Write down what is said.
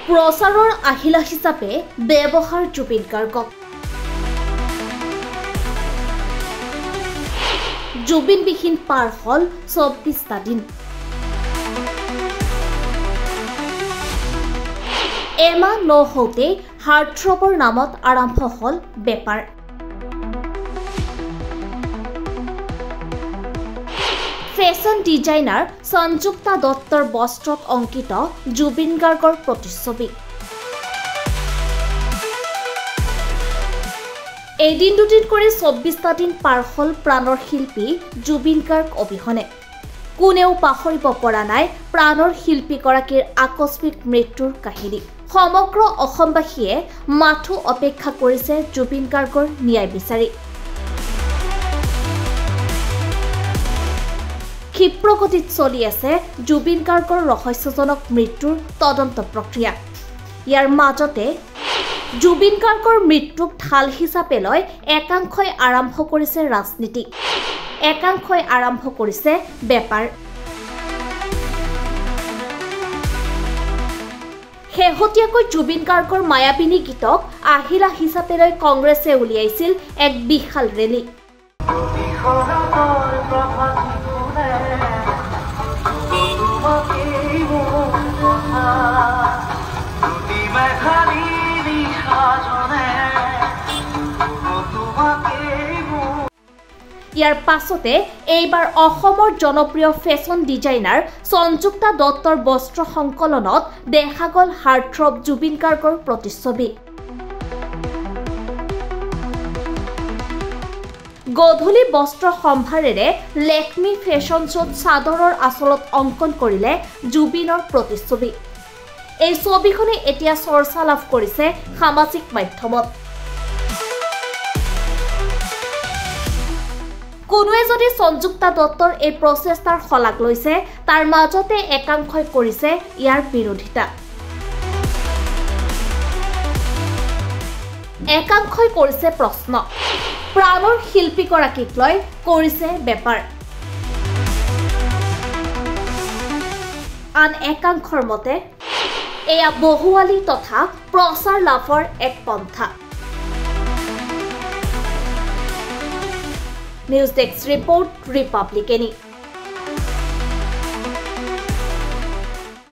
প্ৰচাৰৰ আহিলা হিচাপে ব্যৱহাৰ জুবিন গাৰ্গক জুবিনবিহীন পাৰ হল 24টা দিন এমাহ নহওঁতে হাৰ্টথ্ৰবৰ নামত আৰম্ভ হল বেপাৰ ফেশ্বন ডিজাইনাৰ সঞ্জুক্তা দত্তৰ বস্ত্ৰত অংকিত জুবিন গাৰ্গৰ প্ৰতিচ্ছবি এদিন দুদিন কৰি 24টা দিন পাৰ হল প্ৰাণৰ শিল্পী জুবিন গাৰ্গ অবিহনে কোনেও পাহৰিব পৰা নাই প্ৰাণৰ শিল্পীগৰাকীৰ আকস্মিক মৃত্যুৰ কাহিনী সমগ্ৰ অসমবাসীয়ে মাথো অপেক্ষা কৰিছে জুবিন গাৰ্গৰ ন্যায় বিচাৰি ক্ষিপ্ৰগতিত চলি আছে জুবিন গাৰ্গৰ ৰহস্যজনক মৃত্যুৰ তদন্ত প্ৰক্ৰিয়া ইয়াৰ মাজতে জুবিন গাৰ্গৰ মৃত্যুক ঢাল হিচাপে লৈ একাংশই আৰম্ভ কৰিছে ৰাজনীতি একাংশই আৰম্ভ কৰিছে বেপাৰ শেহতীয়াকৈ জুবিন গাৰ্গৰ মায়াবিনী গীতক আহিলা হিচাপে লৈ কংগ্ৰেছে উলিয়াইছিল এক বিশাল ৰেলী ইয়াৰ পাছতে এইবাৰ অসমৰ জনপ্ৰিয় ফেশ্বন ডিজাইনাৰ সঞ্জুক্তা দত্তৰ বস্ত্ৰ সংকলনত দেখা গল হাৰ্টথ্ৰব জুবিন গাৰ্গৰ প্ৰতিচ্ছবি গধূলি বস্ত্ৰ সম্ভাৰেৰে লেকমি ফেশ্বন শ্ব'ত চাদৰৰ আঁচলত অংকন কৰিলে জুবিনৰ প্ৰতিচ্ছবি এই ছবিখনে এতিয়া চৰ্চা লাভ কৰিছে সামাজিক মাধ্যমত কোনোৱে যদি সঞ্জুক্তা দত্তৰ এই প্ৰচেষ্টাৰ শলাগ লৈছে তাৰ মাজতে একাংশই কৰিছে ইয়াৰ বিৰোধিতা একাংশই কৰিছে প্ৰশ্ন প্ৰাণৰ শিল্পীগৰাকীক লৈ কৰিছে বেপাৰ আন একাংশৰ মতে এয়া বহুৱালি তথা প্ৰচাৰ লাভৰ এক পন্থা নিউজ ডেস্ক ৰিপোৰ্ট ৰিপাব্লিকেনি